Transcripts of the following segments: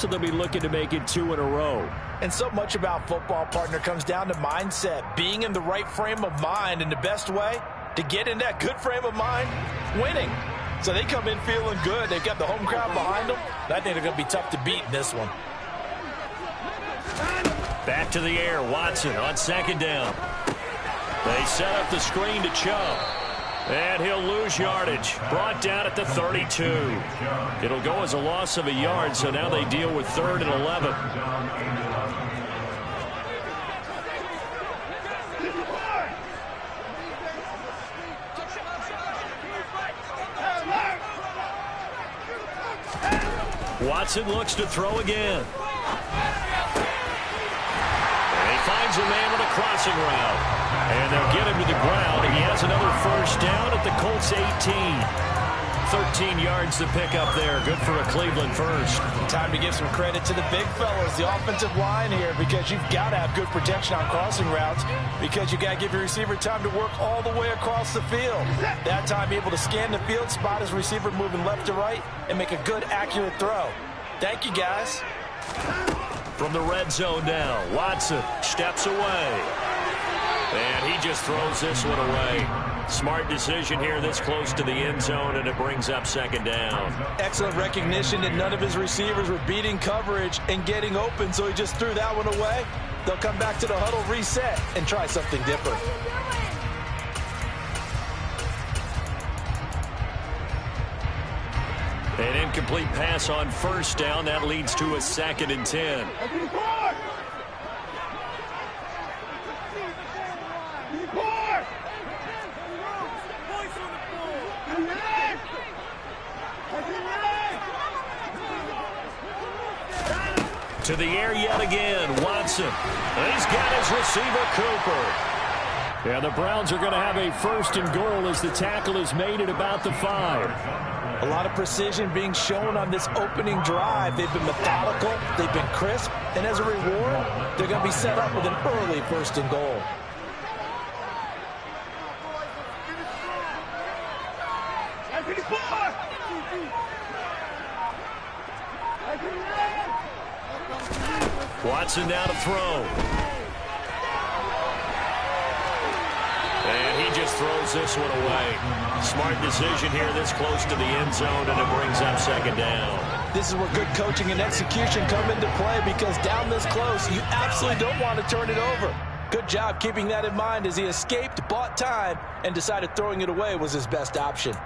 So they'll be looking to make it 2 in a row. And so much about football, partner, comes down to mindset, being in the right frame of mind, and the best way to get in that good frame of mind, winning. So they come in feeling good. They've got the home crowd behind them. I think they're going to be tough to beat in this one. Back to the air, Watson on second down. They set up the screen to Chubb. And he'll lose yardage. Brought down at the 32. It'll go as a loss of a yard, so now they deal with 3rd and 11. Watson looks to throw again. And he finds a man with a crossing route. And they'll get him to the ground. He has another first down at the Colts 18. 13 yards to pick up there. Good for a Cleveland first. Time to give some credit to the big fellas, the offensive line here, because you've got to have good protection on crossing routes, because you've got to give your receiver time to work all the way across the field. That time able to scan the field, spot his receiver moving left to right, and make a good, accurate throw. Thank you, guys. From the red zone now, Watson steps away. And he just throws this one away. Smart decision here this close to the end zone, and it brings up second down. Excellent recognition that none of his receivers were beating coverage and getting open, so he just threw that one away. They'll come back to the huddle, reset, and try something different. An incomplete pass on first down. That leads to a 2nd and 10. To the air yet again, Watson. He's got his receiver, Cooper. Yeah, the Browns are going to have a 1st and goal as the tackle is made at about the 5. A lot of precision being shown on this opening drive. They've been methodical, they've been crisp, and as a reward, they're going to be set up with an early 1st and goal. Watson now to throw. And he just throws this one away. Smart decision here this close to the end zone, and it brings up second down. This is where good coaching and execution come into play, because down this close, you absolutely don't want to turn it over. Good job keeping that in mind as he escaped, bought time, and decided throwing it away was his best option.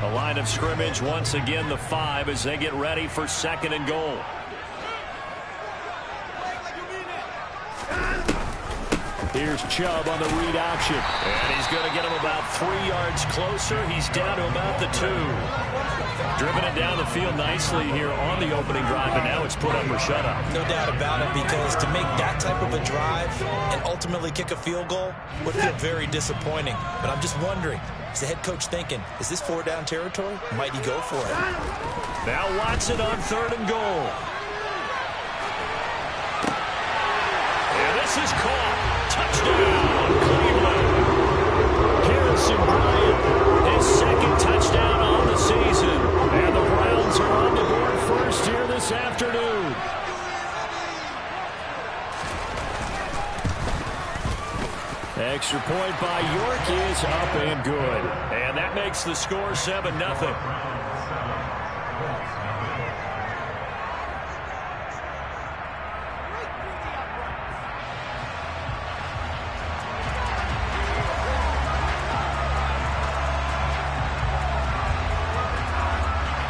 The line of scrimmage once again the 5 as they get ready for 2nd and goal. Here's Chubb on the read option. And he's going to get him about 3 yards closer. He's down to about the 2. Driven it down the field nicely here on the opening drive, and now it's put up or shut up. No doubt about it, because to make that type of a drive and ultimately kick a field goal would feel very disappointing. But I'm just wondering, is the head coach thinking, is this 4-down territory? Might he go for it? Now Watson on 3rd and goal. And this is caught. Touchdown, Cleveland. Harrison Bryant, his 2nd touchdown on the season. And the Browns are on the board first here this afternoon. Extra point by York is up and good. And that makes the score 7-0.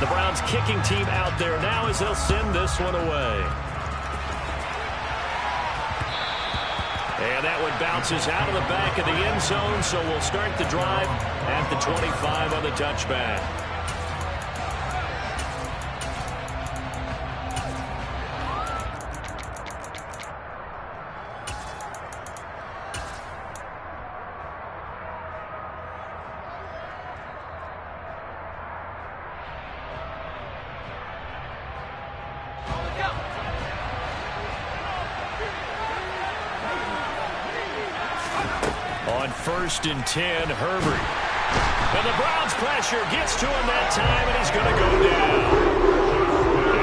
The Browns kicking team out there now as they'll send this one away. And that one bounces out of the back of the end zone, so we'll start the drive at the 25 on the touchback. On 1st and 10, Herbert. And the Browns' pressure gets to him that time, and he's going to go down.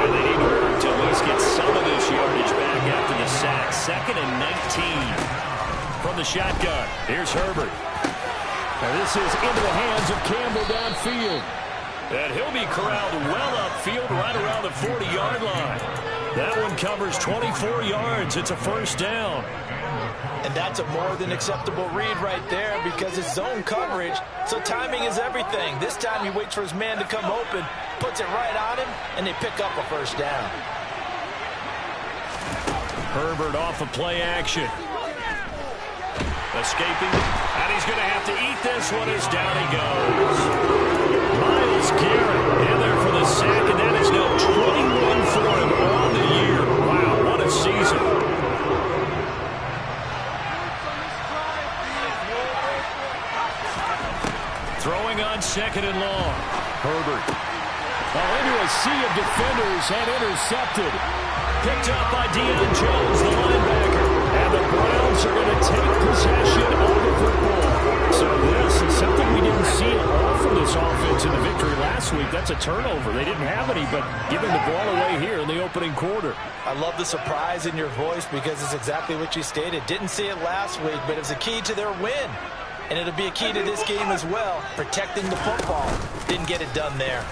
And they need to at least get some of this yardage back after the sack. 2nd and 19 from the shotgun. Here's Herbert. Now this is into the hands of Campbell downfield. And he'll be corralled well upfield right around the 40-yard line. That one covers 24 yards. It's a first down. And that's a more than acceptable read right there because it's zone coverage, so timing is everything. This time he waits for his man to come open, puts it right on him, and they pick up a first down. Herbert off of play action. Escaping, and he's going to have to eat this one as down he goes. Myles Garrett in there for the sack, and that is now 21 for him on the year. Wow, what a season. Throwing on 2nd and long. Herbert. Into a sea of defenders and intercepted. Picked up by Deion Jones, the linebacker. And the Browns are going to take possession of the football. So this is something we didn't see at all from this offense in the victory last week. That's a turnover. They didn't have any, but giving the ball away here in the opening quarter. I love the surprise in your voice because it's exactly what you stated. Didn't see it last week, but it's a key to their win. And it'll be a key to this game as well, protecting the football. Didn't get it done there.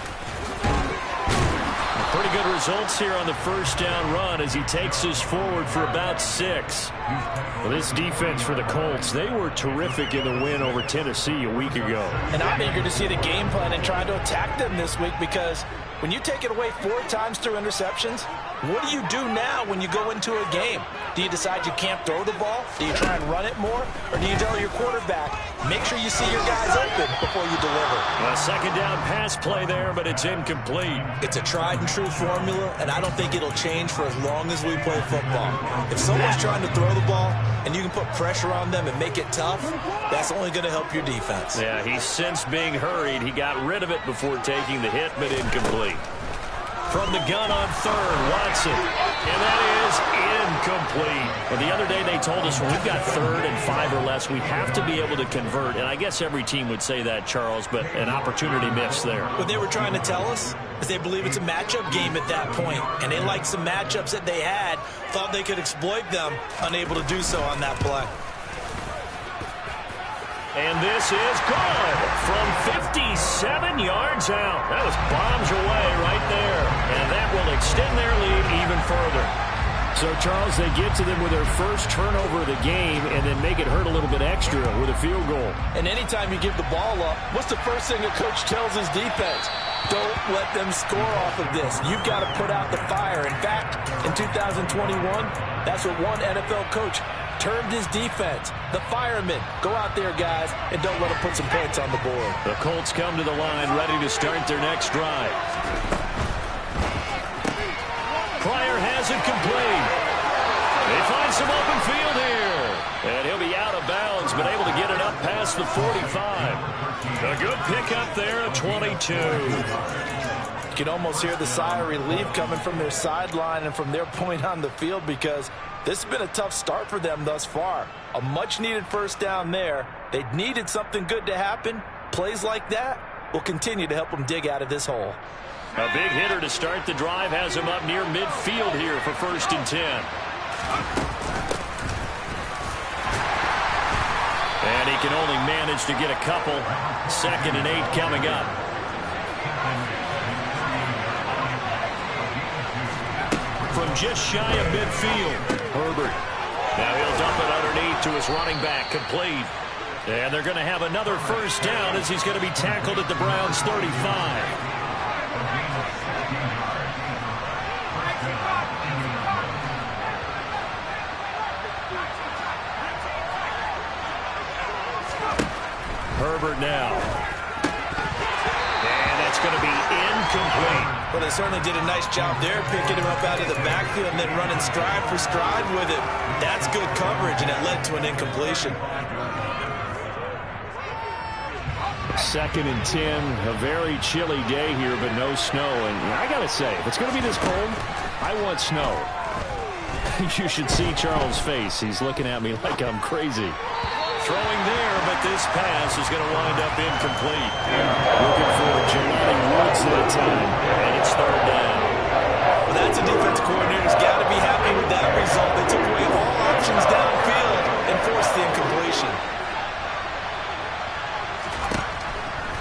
Pretty good results here on the first down run as he takes us forward for about 6. Well, this defense for the Colts, they were terrific in the win over Tennessee a week ago. And I'm eager to see the game plan and try to attack them this week because when you take it away 4 times through interceptions, what do you do now when you go into a game? Do you decide you can't throw the ball? Do you try and run it more? Or do you tell your quarterback, make sure you see your guys open before you deliver? A 2nd down pass play there, but it's incomplete. It's a tried and true formula, and I don't think it'll change for as long as we play football. If someone's trying to throw the ball and you can put pressure on them and make it tough, that's only going to help your defense. Yeah, he's since being hurried. He got rid of it before taking the hit, but incomplete. From the gun on 3rd, Watson. And that is incomplete. Well, the other day they told us when we've got 3rd and 5 or less, we have to be able to convert. And I guess every team would say that, Charles, but an opportunity missed there. What they were trying to tell us is they believe it's a matchup game at that point, and they liked some matchups that they had, thought they could exploit them, unable to do so on that play. And this is good from 57 yards out. That was bombs away right there. And that will extend their lead even further. So, Charles, they get to them with their first turnover of the game and then make it hurt a little bit extra with a field goal. And anytime you give the ball up, what's the first thing a coach tells his defense? Don't let them score off of this. You've got to put out the fire. In fact, in 2021, that's what one NFL coach termed his defense, the firemen. Go out there, guys, and don't let them put some points on the board. The Colts come to the line ready to start their next drive. Pryor has it complete. They find some open field here. And he'll be out of bounds, but able to get it up past the 45. A good pickup there at 22. You can almost hear the sigh of relief coming from their sideline and from their point on the field because this has been a tough start for them thus far. A much-needed first down there. They needed something good to happen. Plays like that will continue to help them dig out of this hole. A big hitter to start the drive has him up near midfield here for 1st and 10. And he can only manage to get a couple. 2nd and 8 coming up. From just shy of midfield, Herbert. Now he'll dump it underneath to his running back, complete. And they're going to have another first down as he's going to be tackled at the Browns' 35. Herbert now. And that's going to be incomplete. Well, they certainly did a nice job there, picking him up out of the backfield and then running stride for stride with it. That's good coverage, and it led to an incompletion. 2nd and 10, a very chilly day here, but no snow. And I got to say, if it's going to be this cold, I want snow. You should see Charles' face. He's looking at me like I'm crazy. Throwing there, but this pass is going to wind up incomplete. Looking for Jelani Woods that time. And it's third down. Well, that's a defense coordinator's got to be happy with that result. They took away all options downfield and forced the incompletion.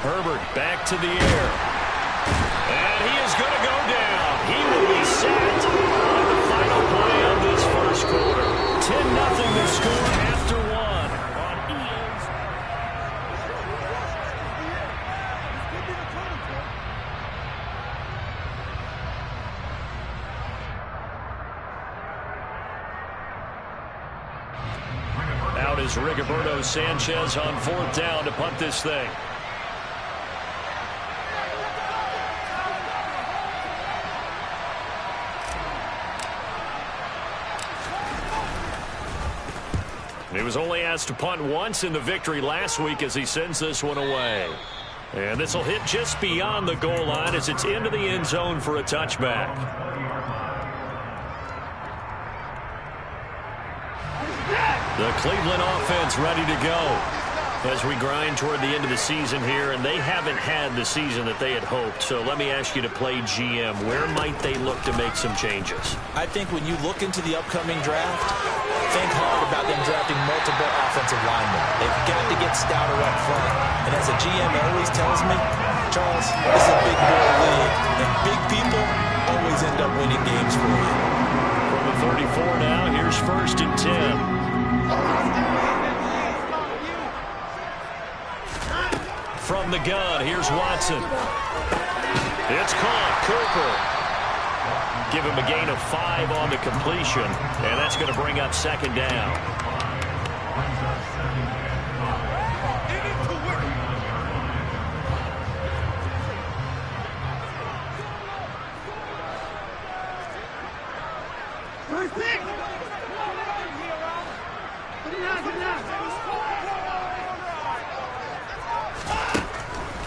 Herbert back to the air. And he is going to go down. He will be sacked on the final play of this first quarter. 10-0 the score after one on EA's. Out is Rigoberto Sanchez on fourth down to punt this thing. He was only asked to punt once in the victory last week as he sends this one away. And this will hit just beyond the goal line as it's into the end zone for a touchback. The Cleveland offense ready to go as we grind toward the end of the season here, and they haven't had the season that they had hoped. So let me ask you to play GM. Where might they look to make some changes? I think when you look into the upcoming draft, think hard about them drafting multiple offensive linemen. They've got to get stouter up front. And as a GM always tells me, Charles, this is a big boy league, and big people always end up winning games for you. From the 34 now, here's 1st and 10. From the gun, here's Watson. It's caught. Cooper. Give him a gain of 5 on the completion, and that's going to bring up 2nd down.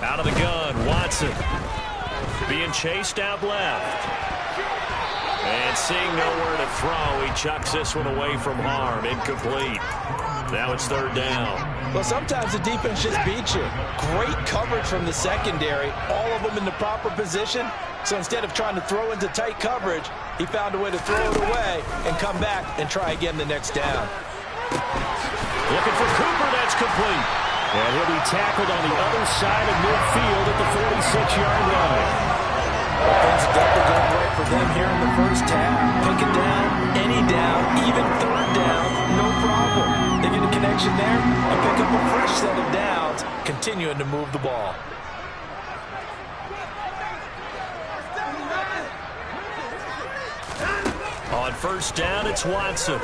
Out of the gun, Watson. Being chased out left. And seeing nowhere to throw, he chucks this one away from harm. Incomplete. Now it's 3rd down. Well, sometimes the defense just beats you. Great coverage from the secondary. All of them in the proper position. So instead of trying to throw into tight coverage, he found a way to throw it away and come back and try again the next down. Looking for Cooper. That's complete. And he'll be tackled on the other side of midfield at the 46-yard line. Things definitely going right for them here in the first half. Pick it down, any down, even 3rd down, no problem. They get a connection there and pick up a fresh set of downs, continuing to move the ball. On 1st down, it's Watson.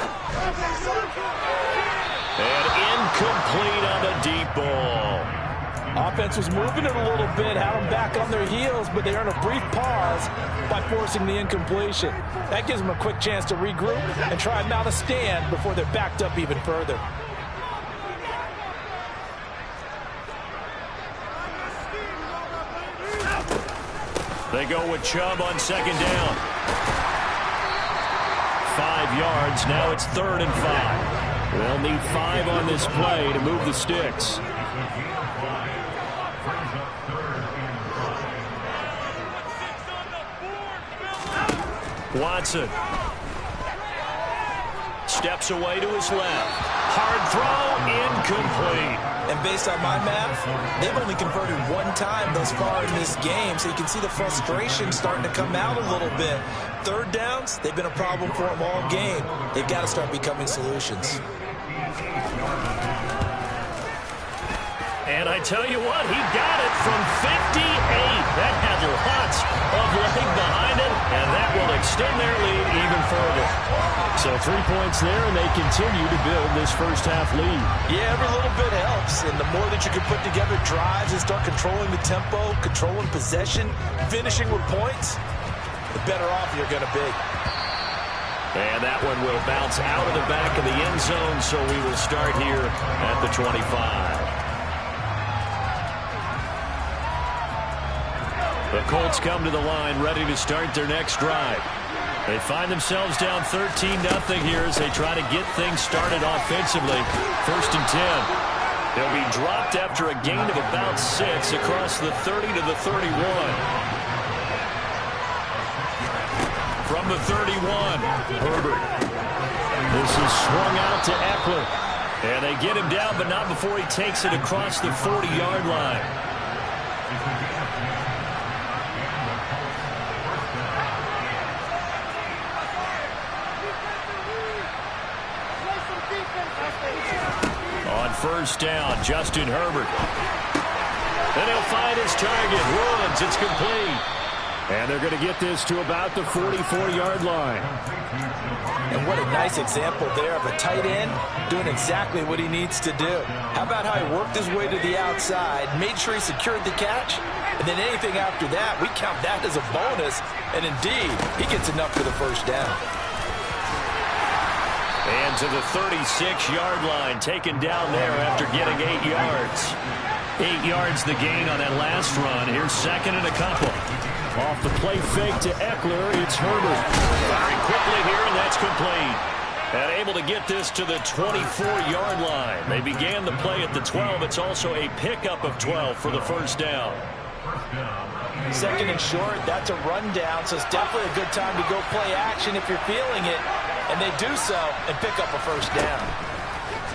And incomplete on the deep ball. Offense was moving it a little bit, had them back on their heels, but they earn a brief pause by forcing the incompletion. That gives them a quick chance to regroup and try and mount a stand before they're backed up even further. They go with Chubb on 2nd down. 5 yards. Now it's 3rd and 5. They'll need 5 on this play to move the sticks. Watson steps away to his left. Hard throw, incomplete. And based on my math, they've only converted 1 time thus far in this game, so you can see the frustration starting to come out a little bit. 3rd downs, they've been a problem for them all game. They've got to start becoming solutions. And I tell you what, he got it from 58. That had lots of leg behind it, and that will extend their lead even further. So 3 points there, and they continue to build this first half lead. Yeah, every little bit helps, and the more that you can put together drives and start controlling the tempo, controlling possession, finishing with points, the better off you're going to be. And that one will bounce out of the back of the end zone, so we will start here at the 25. The Colts come to the line ready to start their next drive. They find themselves down 13-0 here as they try to get things started offensively. 1st and 10. They'll be dropped after a gain of about 6 across the 30 to the 31. From the 31, Herbert. This is swung out to Eckler. And they get him down, but not before he takes it across the 40-yard line. On 1st down, Justin Herbert. And he'll find his target. Woods, it's complete. And they're going to get this to about the 44-yard line. And what a nice example there of a tight end doing exactly what he needs to do. How about how he worked his way to the outside, made sure he secured the catch, and then anything after that, we count that as a bonus. And indeed, he gets enough for the 1st down. And to the 36-yard line, taken down there after getting 8 yards. 8 yards the gain on that last run. Here's 2nd and a couple. Off the play fake to Eckler, it's Herbert. Firing quickly here, and that's complete. And able to get this to the 24-yard line. They began the play at the 12. It's also a pickup of 12 for the 1st down. 2nd and short, that's a rundown, so it's definitely a good time to go play action if you're feeling it. And they do so and pick up a 1st down.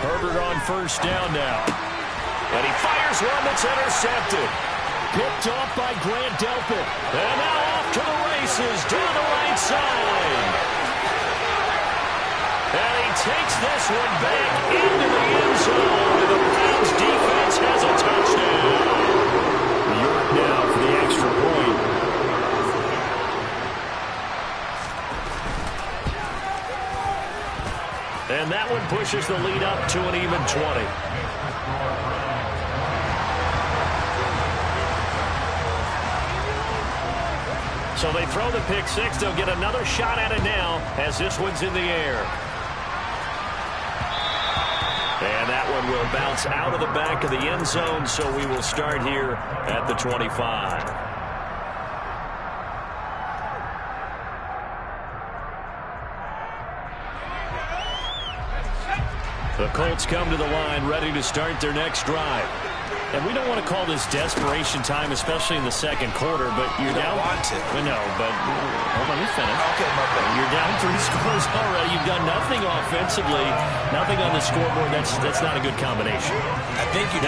Herbert on 1st down now. And he fires one that's intercepted. Picked off by Grant Delpit. And now off to the races down the right side. And he takes this one back into the end zone. And the Browns defense has a touchdown. York now for the extra point. And that one pushes the lead up to an even 20. So they throw the pick 6. They'll get another shot at it now as this one's in the air. And that one will bounce out of the back of the end zone, so we will start here at the 25. The Colts come to the line ready to start their next drive. And we don't want to call this desperation time, especially in the 2nd quarter, but you're down. Want to. No, but hold on, let me finish. Okay, my bad. You're down 3 scores already. You've done nothing offensively, nothing on the scoreboard. That's not a good combination. I think you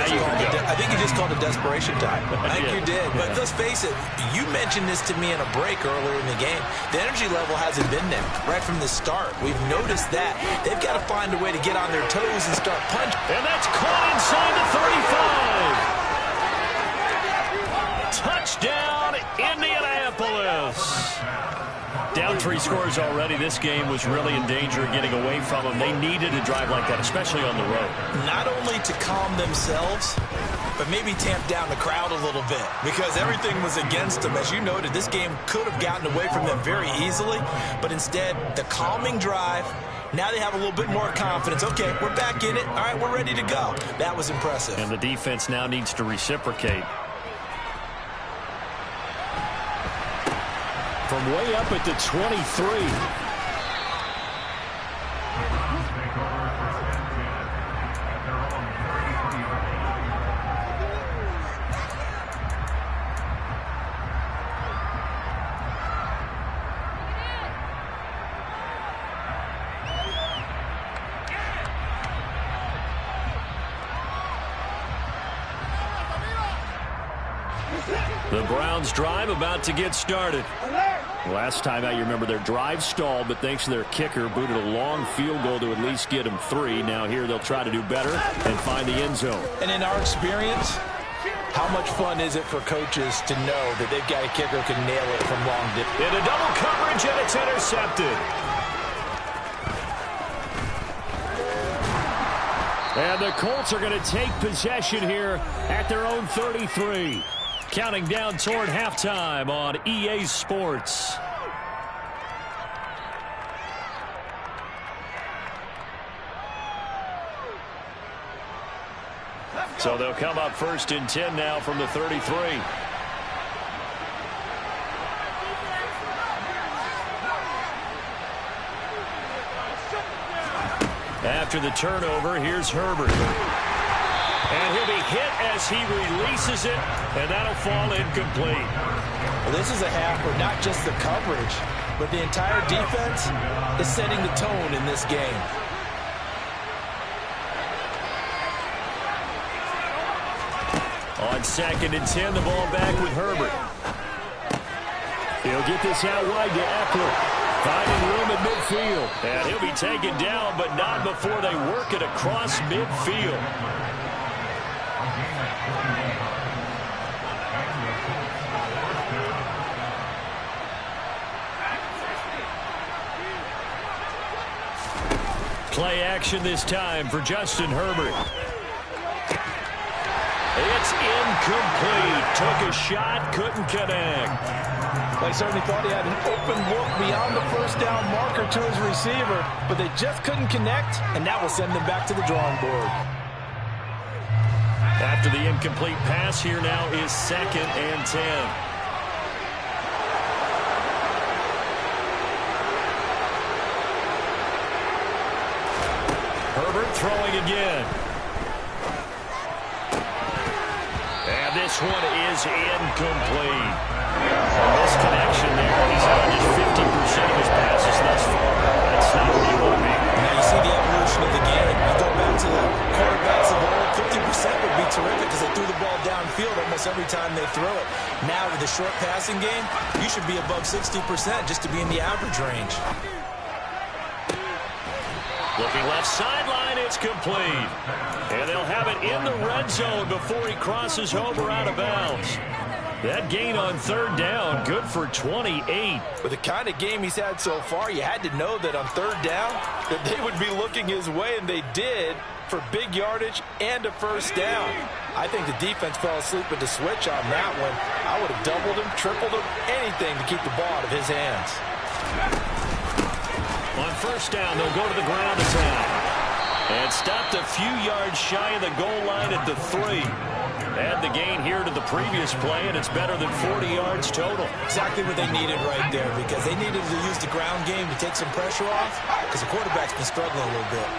just called it desperation time. I think you did. But let's face it, you mentioned this to me in a break earlier in the game. The energy level hasn't been there right from the start. We've noticed that. They've got to find a way to get on their toes and start punching. And that's caught inside the 35. Touchdown, Indianapolis. Down 3 scores already. This game was really in danger of getting away from them. They needed a drive like that, especially on the road. Not only to calm themselves, but maybe tamp down the crowd a little bit because everything was against them. As you noted, this game could have gotten away from them very easily, but instead, the calming drive, now they have a little bit more confidence. Okay, we're back in it. All right, we're ready to go. That was impressive. And the defense now needs to reciprocate. From way up at the 23. The Browns drive about to get started. Last time out, you remember their drive stalled, but thanks to their kicker, booted a long field goal to at least get them 3. Now here they'll try to do better and find the end zone. And in our experience, how much fun is it for coaches to know that they've got a kicker who can nail it from long distance? In a double coverage, and it's intercepted. And the Colts are going to take possession here at their own 33. Counting down toward halftime on EA Sports. So they'll come up 1st and 10 now from the 33. After the turnover, here's Herbert. And he'll be hit as he releases it, and that'll fall incomplete. Well, this is a half where not just the coverage, but the entire defense is setting the tone in this game. On 2nd and 10, the ball back with Herbert. He'll get this out wide to Eckler. Finding room at midfield. And he'll be taken down, but not before they work it across midfield. Play action this time for Justin Herbert. It's incomplete. Took a shot, couldn't connect. They certainly thought he had an open look beyond the first down marker to his receiver, but they just couldn't connect, and that will send them back to the drawing board. After the incomplete pass, here now is 2nd and 10. Herbert throwing again. And this one is incomplete. This connection there, he's on just 50% of his passes thus far. That's not where you want to be. Now you see the evolution of the game. You go back to the quarterbacks of old, 50% would be terrific because they threw the ball downfield almost every time they throw it. Now with the short passing game, you should be above 60% just to be in the average range. Looking left sideline, it's complete. And they'll have it in the red zone before he crosses over out of bounds. That gain on 3rd down, good for 28. With the kind of game he's had so far, you had to know that on 3rd down, that they would be looking his way, and they did, for big yardage and a first down. I think the defense fell asleep at the switch on that one. I would have doubled him, tripled him, anything to keep the ball out of his hands. On 1st down, they'll go to the ground attack. And stopped a few yards shy of the goal line at the 3. Add the gain here to the previous play, and it's better than 40 yards total. Exactly what they needed right there, because they needed to use the ground game to take some pressure off, because the quarterback's been struggling a little bit.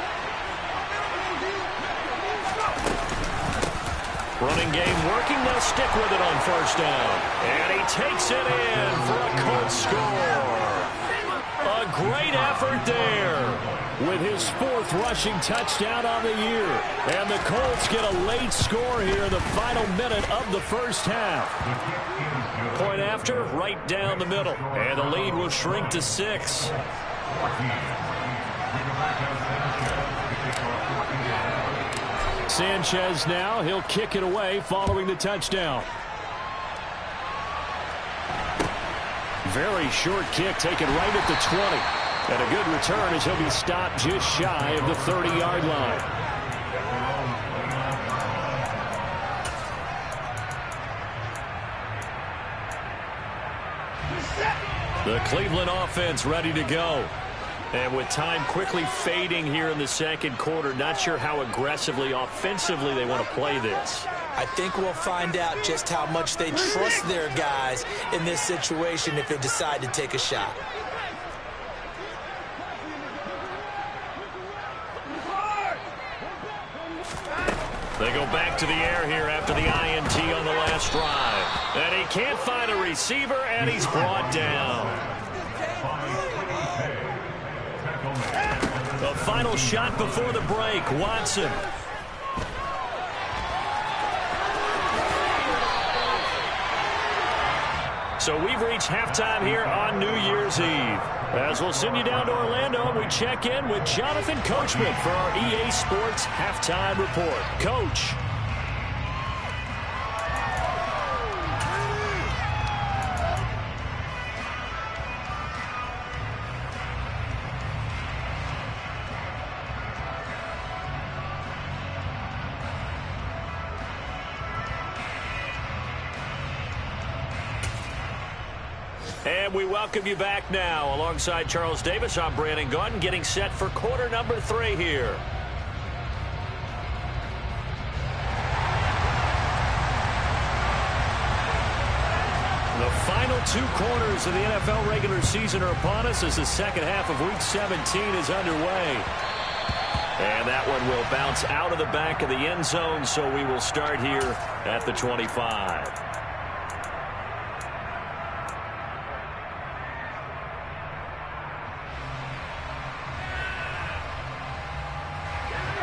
Running game working, they'll stick with it on 1st down. And he takes it in for a Colts score. A great effort there. With his 4th rushing touchdown on the year. And the Colts get a late score here in the final minute of the first half. Point after, right down the middle. And the lead will shrink to 6. Sanchez now, he'll kick it away following the touchdown. Very short kick taken right at the 20. And a good return as he'll be stopped just shy of the 30-yard line. The Cleveland offense ready to go. And with time quickly fading here in the 2nd quarter, not sure how aggressively, offensively they want to play this. I think we'll find out just how much they trust their guys in this situation if they decide to take a shot. They go back to the air here after the INT on the last drive. And he can't find a receiver, and he's brought down. The final shot before the break, Watson. So we've reached halftime here on New Year's Eve. As we'll send you down to Orlando, and we check in with Jonathan Coachman for our EA Sports Halftime Report. Coach. And we welcome you back now. Alongside Charles Davis, I'm Brandon Gaudin, getting set for quarter number 3 here. The final 2 quarters of the NFL regular season are upon us as the second half of Week 17 is underway. And that one will bounce out of the back of the end zone, so we will start here at the 25.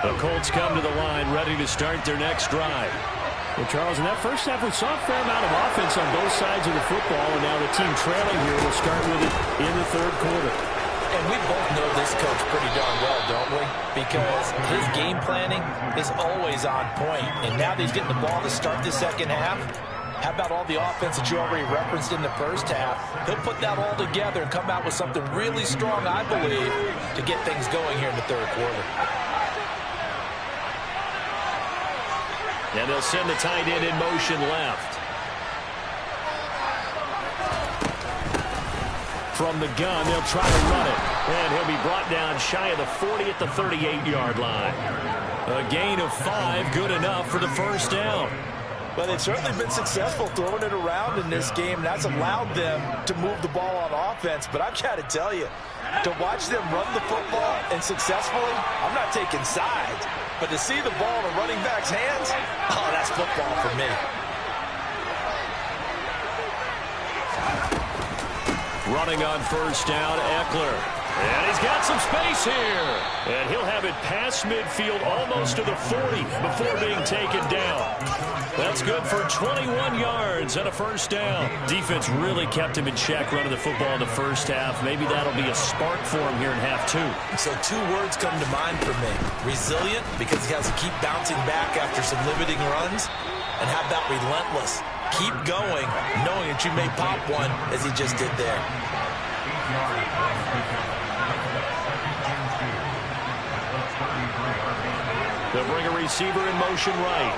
The Colts come to the line, ready to start their next drive. Well, Charles, in that first half, we saw a fair amount of offense on both sides of the football, and now the team trailing here will start with it in the third quarter. And we both know this coach pretty darn well, don't we? Because his game planning is always on point. And now that he's getting the ball to start the second half, how about all the offense that you already referenced in the first half? He'll put that all together and come out with something really strong, I believe, to get things going here in the third quarter. And they'll send the tight end in motion left. From the gun, they'll try to run it. And he'll be brought down shy of the 40 at the 38-yard line. A gain of 5, good enough for the first down. Well, they've certainly been successful throwing it around in this game, and that's allowed them to move the ball on offense. But I've got to tell you, to watch them run the football and successfully, I'm not taking sides. But to see the ball in a running back's hands, oh, that's football for me. Running on first down, Eckler. And he's got some space here. And he'll have it past midfield almost to the 40 before being taken down. That's good for 21 yards and a first down. Defense really kept him in check running the football in the first half. Maybe that'll be a spark for him here in half two. So 2 words come to mind for me. Resilient, because he has to keep bouncing back after some limiting runs. And how about relentless? Keep going, knowing that you may pop one, as he just did there. They'll bring a receiver in motion right.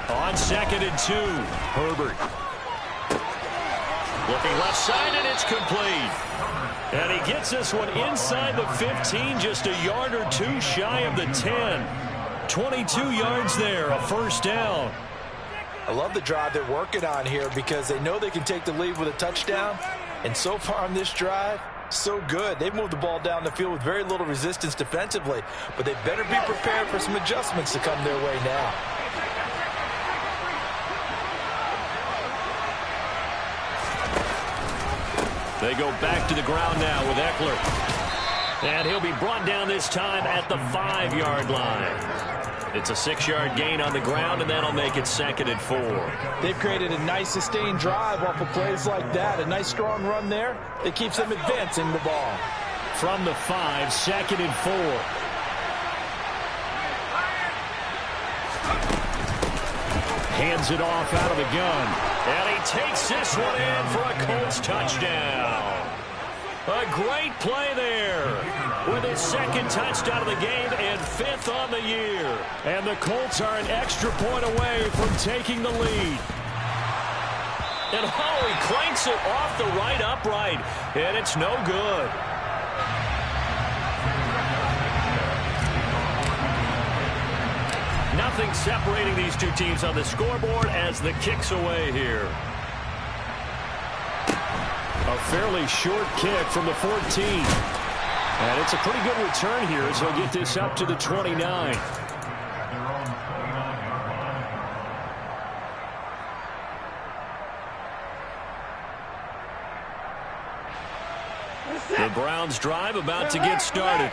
On 2nd and 2, Herbert. Looking left side, and it's complete. And he gets this one inside the 15, just a yard or 2 shy of the 10. 22 yards there, a first down. I love the drive they're working on here because they know they can take the lead with a touchdown. And so far on this drive, so good. They've moved the ball down the field with very little resistance defensively. But they better be prepared for some adjustments to come their way now. They go back to the ground now with Eckler. And he'll be brought down this time at the 5-yard line. It's a 6-yard gain on the ground, and that'll make it 2nd and 4. They've created a nice sustained drive off of plays like that. A nice strong run there that keeps them advancing the ball. From the 5, 2nd and 4. Hands it off out of the gun. And he takes this one in for a Colts touchdown. A great play there with his 2nd touchdown of the game and 5th on the year. And the Colts are an extra point away from taking the lead. And oh, he clanks it off the right upright, and it's no good. Nothing separating these two teams on the scoreboard as the kick's away here. A fairly short kick from the 14. And it's a pretty good return here as he'll get this up to the 29. The Browns drive about to get started.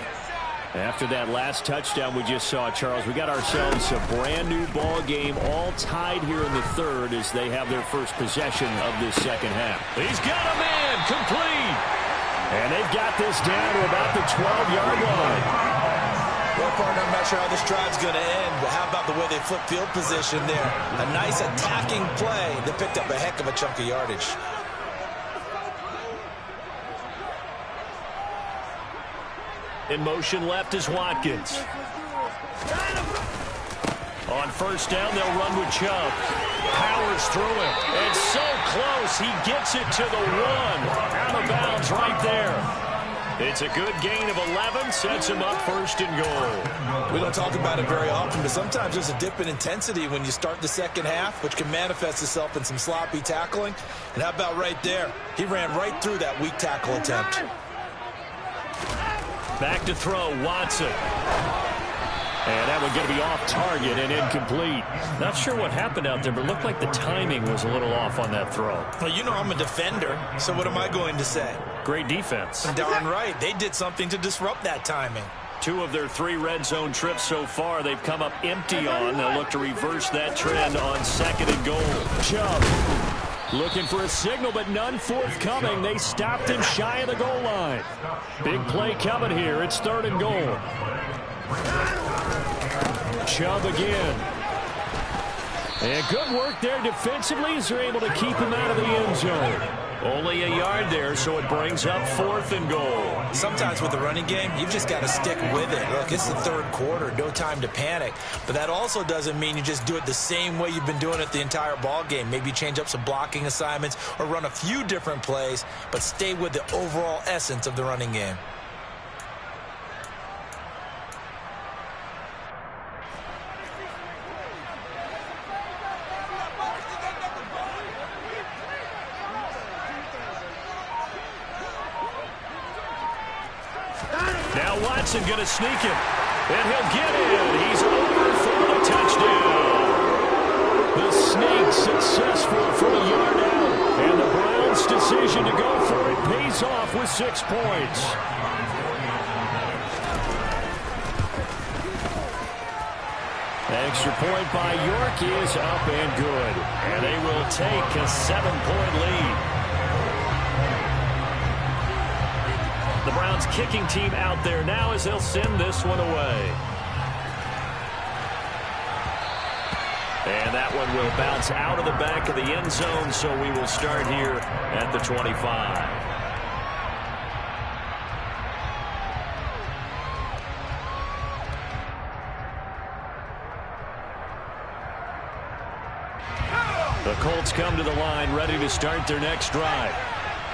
After that last touchdown we just saw, Charles, we got ourselves a brand new ball game, all tied here in the third as they have their first possession of this second half. He's got a man complete. And they've got this down to about the 12-yard line. Well, partner, I'm not sure how this drive's going to end, but how about the way they flip field position there? A nice attacking play that picked up a heck of a chunk of yardage. In motion left is Watkins. On first down, they'll run with Chubb. Powers through him. And so close, he gets it to the 1. Out of bounds right there. It's a good gain of 11, sets him up first and goal. We don't talk about it very often, but sometimes there's a dip in intensity when you start the second half, which can manifest itself in some sloppy tackling. And how about right there? He ran right through that weak tackle attempt. Back to throw, Watson. And that one going to be off target and incomplete. Not sure what happened out there, but it looked like the timing was a little off on that throw. Well, you know I'm a defender, so what am I going to say? Great defense. Darn right. They did something to disrupt that timing. 2 of their 3 red zone trips so far, they've come up empty on. They'll look to reverse that trend on 2nd and goal. Chubb looking for a signal, but none forthcoming. They stopped him shy of the goal line. Big play coming here. It's 3rd and goal. Chubb again. And good work there defensively as they're able to keep him out of the end zone. Only a yard there, so it brings up 4th and goal. Sometimes with the running game, you've just got to stick with it. Look, it's the 3rd quarter, no time to panic. But that also doesn't mean you just do it the same way you've been doing it the entire ball game. Maybe change up some blocking assignments or run a few different plays, but stay with the overall essence of the running game. Now Watson going to sneak him, and he'll get in. He's over for the touchdown. The sneak successful for a yard out, and the Browns' decision to go for it pays off with 6 points. Extra point by York is up and good, and they will take a 7-point lead. The Browns kicking team out there now as they'll send this one away. And that one will bounce out of the back of the end zone, so we will start here at the 25. The Colts come to the line, ready to start their next drive.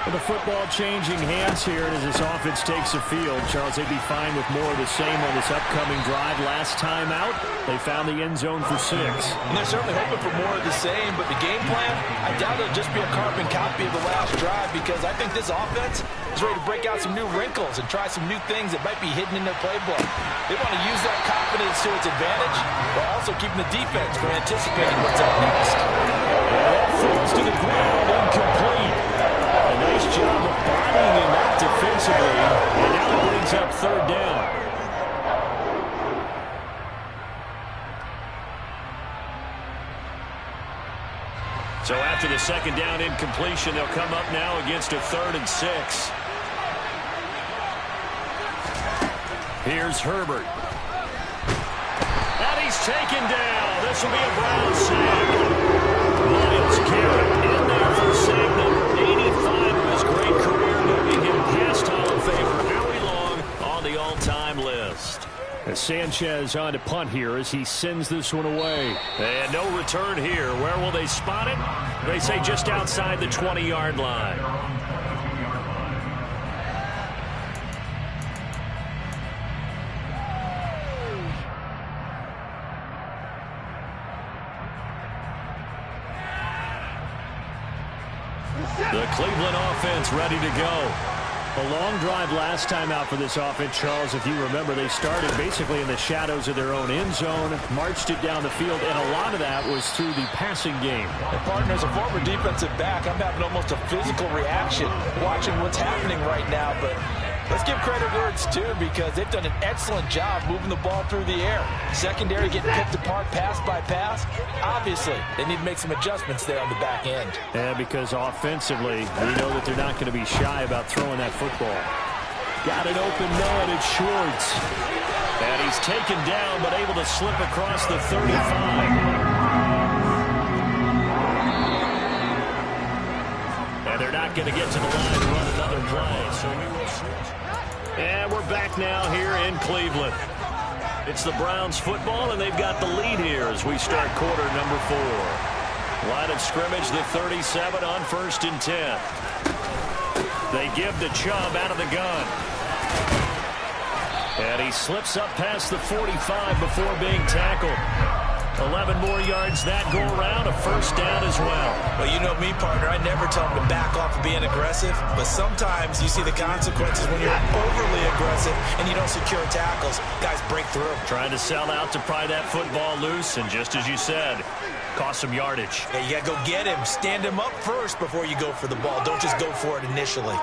With the football changing hands here as this offense takes the field, Charles, they'd be fine with more of the same on this upcoming drive. Last time out, they found the end zone for 6. And they're certainly hoping for more of the same, but the game plan, I doubt it'll just be a carbon copy of the last drive, because I think this offense is ready to break out some new wrinkles and try some new things that might be hidden in their playbook. They want to use that confidence to its advantage, while also keeping the defense from anticipating what's up next. That falls to the ground, incomplete. A nice job of bodying him up defensively, and now it brings up 3rd down. So after the 2nd down incompletion, they'll come up now against a 3rd and 6. Here's Herbert. And he's taken down. This will be a Brown sack. Myles Garrett in there for sack number 85 of his great career, moving him past Hall of Famer Howie Long on the all-time list. As Sanchez on to punt here as he sends this one away. And no return here. Where will they spot it? They say just outside the 20-yard line. The Cleveland offense ready to go. A long drive last time out for this offense, Charles. If you remember, they started basically in the shadows of their own end zone, marched it down the field, and a lot of that was through the passing game. And partner, as a former defensive back, I'm having almost a physical reaction watching what's happening right now. But let's give credit where it's due, because they've done an excellent job moving the ball through the air. Secondary getting picked apart pass by pass. Obviously, they need to make some adjustments there on the back end. Yeah, because offensively, we know that they're not going to be shy about throwing that football. Got an open man, it's Schwartz. And he's taken down, but able to slip across the 35. And they're not going to get to the line to run another play. So we will switch. And we're back now here in Cleveland. It's the Browns football, and they've got the lead here as we start quarter number 4. Line of scrimmage, the 37 on 1st and 10. They give to Chubb out of the gun. And he slips up past the 45 before being tackled. 11 more yards that go around, a first down as well. Well, you know me, partner. I never tell him to back off of being aggressive, but sometimes you see the consequences when you're overly aggressive and you don't secure tackles. Guys break through. Trying to sell out to pry that football loose, and just as you said, cost some yardage. Yeah, you got to go get him. Stand him up first before you go for the ball. Don't just go for it initially.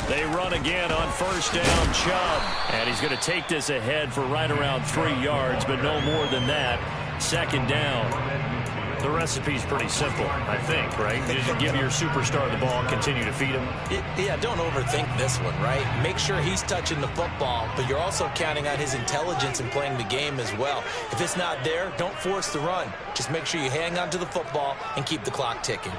They run again on first down, Chubb. And he's going to take this ahead for right around 3 yards, but no more than that. Second down. The recipe's pretty simple, I think, right? You just give your superstar the ball, continue to feed him. Yeah, don't overthink this one, right? Make sure he's touching the football, but you're also counting on his intelligence in playing the game as well. If it's not there, don't force the run. Just make sure you hang on to the football and keep the clock ticking.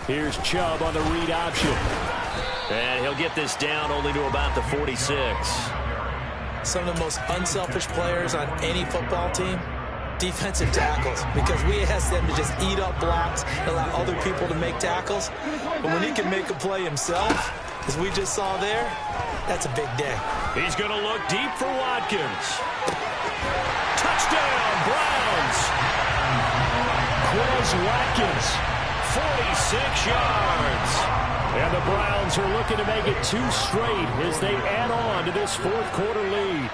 Here's Chubb on the read option. And he'll get this down only to about the 46. Some of the most unselfish players on any football team, defensive tackles, because we ask them to just eat up blocks and allow other people to make tackles. But when he can make a play himself, as we just saw there, that's a big day. He's going to look deep for Watkins. Touchdown, Browns. Quez Watkins. 46 yards. And the Browns are looking to make it 2 straight as they add on to this fourth quarter lead.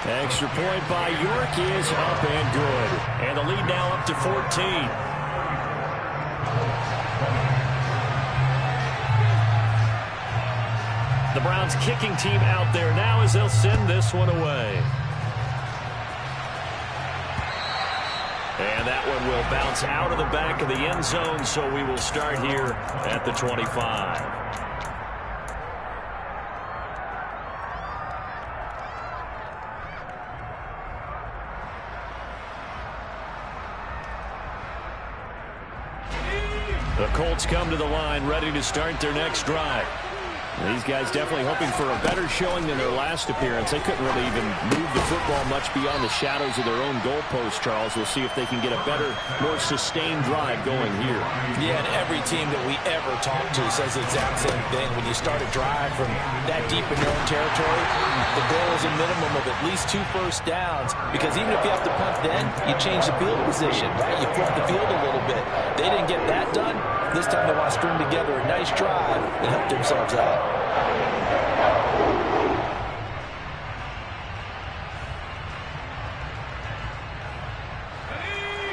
Extra point by York is up and good. And the lead now up to 14. The Browns kicking team out there now as they'll send this one away. And that one will bounce out of the back of the end zone, so we will start here at the 25. The Colts come to the line, ready to start their next drive. These guys definitely hoping for a better showing than their last appearance. They couldn't really even move the football much beyond the shadows of their own goalpost, Charles. We'll see if they can get a better, more sustained drive going here. Yeah, and every team that we ever talk to says the exact same thing. When you start a drive from that deep in your own territory, the goal is a minimum of at least 2 first downs, because even if you have to punt then, you change the field position, right? You flip the field a little bit. They didn't get that done. This time they want to string together a nice drive and help themselves out.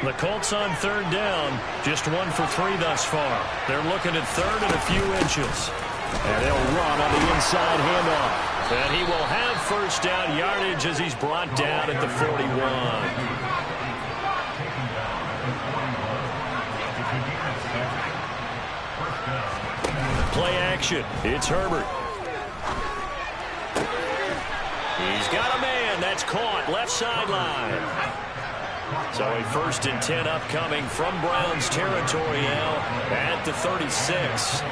The Colts on third down, just 1 for 3 thus far. They're looking at third and a few inches. And they'll run on the inside handoff. And he will have first down yardage as he's brought down at the 41. Play action. It's Herbert. He's got a man. That's caught. Left sideline. So a 1st and 10 upcoming from Browns territory now at the 36.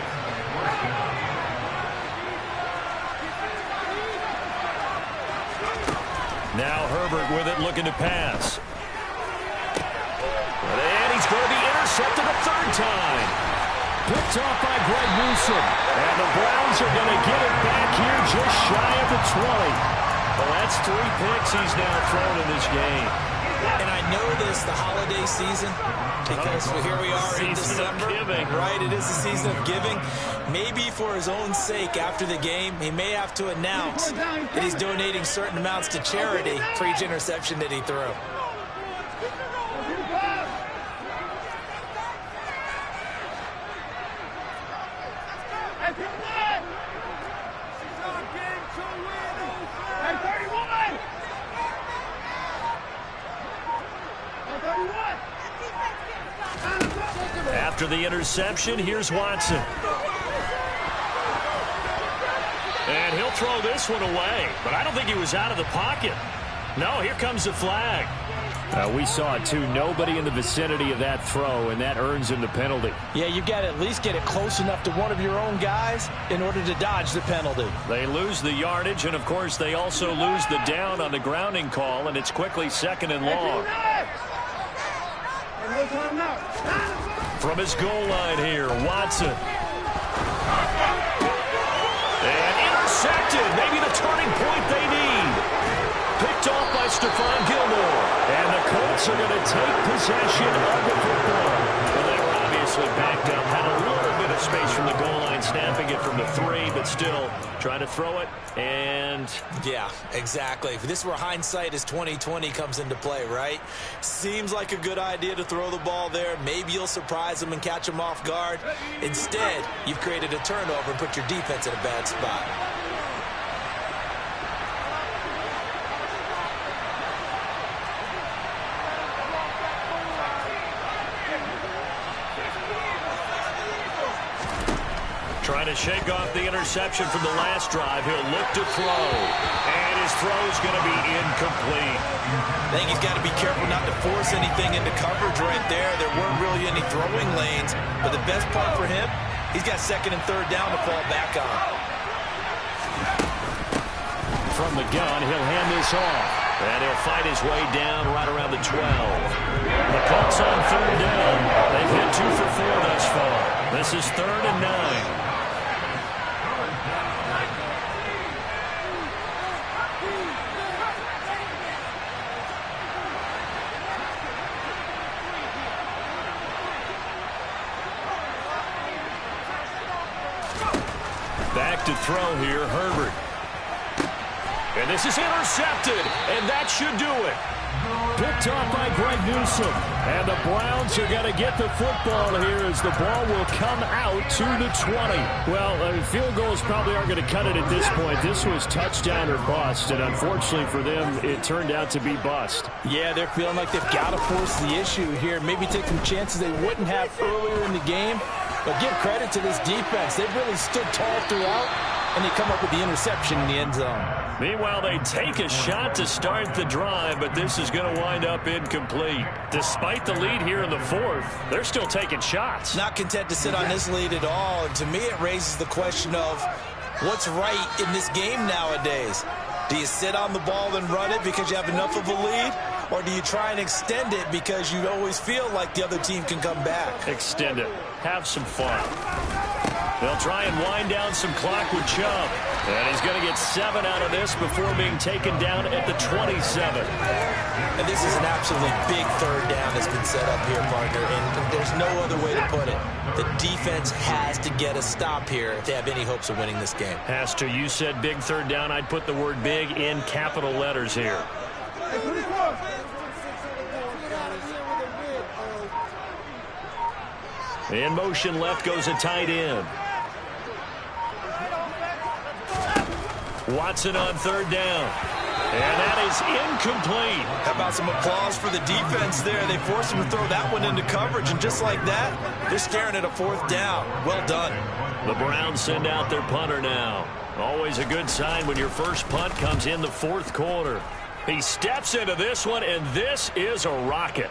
Now Herbert with it, looking to pass. And he's going to be intercepted a 3rd time. Picked off by Greg Newsome. And the Browns are going to get it back here just shy of the 20. Well, that's 3 picks he's now thrown in this game. And I know this, the holiday season, because here we are in December. Right, it is the season of giving. Maybe for his own sake after the game, he may have to announce that he's donating certain amounts to charity for each interception that he threw. After the interception, here's Watson. And he'll throw this one away, but I don't think he was out of the pocket. No, here comes the flag. We saw it, too. Nobody in the vicinity of that throw, and that earns him the penalty. Yeah, you've got to at least get it close enough to one of your own guys in order to dodge the penalty. They lose the yardage, and, of course, they also lose the down on the grounding call, and it's quickly 2nd and long. From his goal line here, Watson. And intercepted. Maybe the turning point they need. Picked off by Stephon Gilmore. And the Colts are going to take possession of the football. Well, they were obviously backed up. Had a little bit of space from the goal line, snapping it from the 3, but still trying to throw it. And yeah, exactly. This is where hindsight is 20/20 comes into play, right? Seems like a good idea to throw the ball there. Maybe you'll surprise them and catch them off guard. Instead, you've created a turnover and put your defense in a bad spot. trying to shake off the interception from the last drive. He'll look to throw. And his throw's going to be incomplete. I think he's got to be careful not to force anything into coverage right there. There weren't really any throwing lanes. But the best part for him, he's got 2nd and 3rd down to fall back on. From the gun, he'll hand this off. And he'll fight his way down right around the 12. The Colts on 3rd down. They've hit 2 for 4 thus far. This is 3rd and 9. Back to throw here, Herbert. And this is intercepted, and that should do it. Picked off by Greg Newsome. And the Browns are going to get the football here as the ball will come out to the 20. Well, field goals probably aren't going to cut it at this point. This was touchdown or bust, and unfortunately for them, it turned out to be bust. Yeah, they're feeling like they've got to force the issue here. Maybe take some chances they wouldn't have earlier in the game. But give credit to this defense. They've really stood tall throughout, and they come up with the interception in the end zone. Meanwhile, they take a shot to start the drive, but this is going to wind up incomplete. Despite the lead here in the 4th, they're still taking shots. Not content to sit on this lead at all. And to me, it raises the question of what's right in this game nowadays. Do you sit on the ball and run it because you have enough of a lead? Or do you try and extend it because you always feel like the other team can come back? Extend it. Have some fun. They'll try and wind down some clock with Chubb. And he's going to get 7 out of this before being taken down at the 27. And this is an absolutely big 3rd down that's been set up here, partner. And there's no other way to put it. The defense has to get a stop here if they have any hopes of winning this game. Pastor, you said big 3rd down. I'd put the word big in capital letters here. In motion left goes a tight end. Watson on 3rd down. And that is incomplete. How about some applause for the defense there? They forced him to throw that one into coverage, and just like that, they're staring at a 4th down. Well done. The Browns send out their punter now. Always a good sign when your first punt comes in the 4th quarter. He steps into this one, and this is a rocket.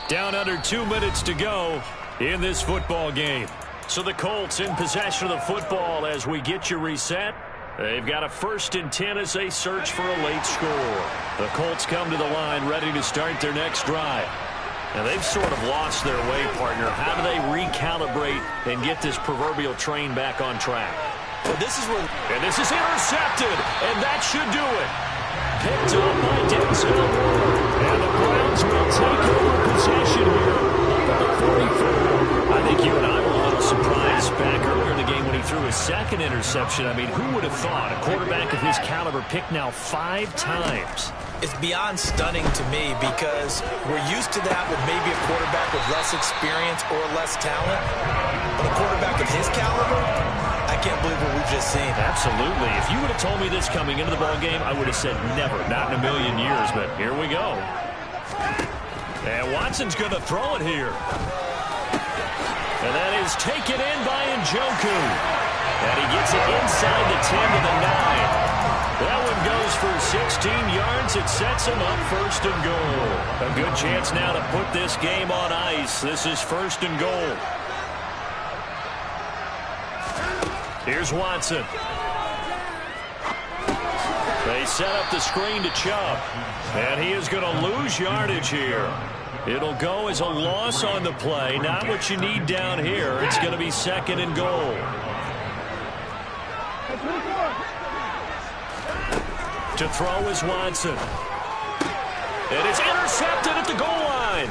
Down under 2 minutes to go in this football game. So the Colts in possession of the football as we get you reset. They've got a 1st and 10 as they search for a late score. The Colts come to the line ready to start their next drive. Now they've sort of lost their way, partner. How do they recalibrate and get this proverbial train back on track? Well, this is where... And this is intercepted, and that should do it. Picked up by Denzel Ward. And the Browns will take over possession here at the 44. I think you and I were a little surprised back earlier in the game when he threw his 2nd interception. I mean, who would have thought a quarterback of his caliber picked now 5 times? It's beyond stunning to me because we're used to that with maybe a quarterback with less experience or less talent. But a quarterback of his caliber, I can't believe what we've just seen. Absolutely. If you would have told me this coming into the ball game, I would have said never, not in a million years. But here we go. And Watson's going to throw it here. And that is taken in by Njoku. And he gets it inside the 10 to the 9. That one goes for 16 yards. It sets him up 1st and goal. A good chance now to put this game on ice. This is 1st and goal. Here's Watson. They set up the screen to Chubb. And he is going to lose yardage here. It'll go as a loss on the play. Not what you need down here. It's going to be 2nd and goal. To throw is Watson. And it's intercepted at the goal line.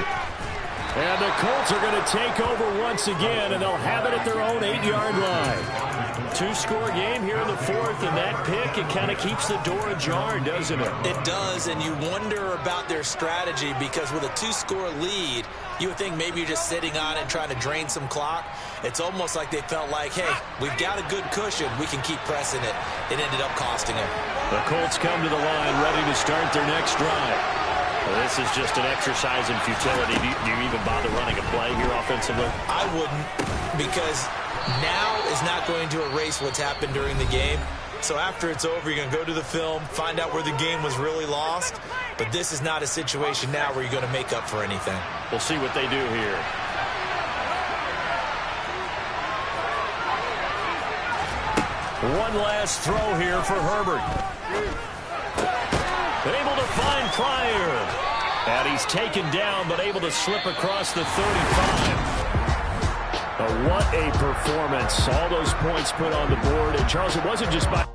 And the Colts are going to take over once again, and they'll have it at their own 8-yard line. 2-score game here in the 4th, and that pick, it kind of keeps the door ajar, doesn't it? It does, and you wonder about their strategy because with a 2-score lead, you would think maybe you're just sitting on it trying to drain some clock. It's almost like they felt like, hey, we've got a good cushion. We can keep pressing it. It ended up costing them. The Colts come to the line ready to start their next drive. Well, this is just an exercise in futility. Do you even bother running a play here offensively? I wouldn't, because now is not going to erase what's happened during the game. So after it's over, you're going to go to the film, find out where the game was really lost. But this is not a situation now where you're going to make up for anything. We'll see what they do here. One last throw here for Herbert. Able to find Pryor. And he's taken down, but able to slip across the 35. What a performance. All those points put on the board. And, Charles, it wasn't just by...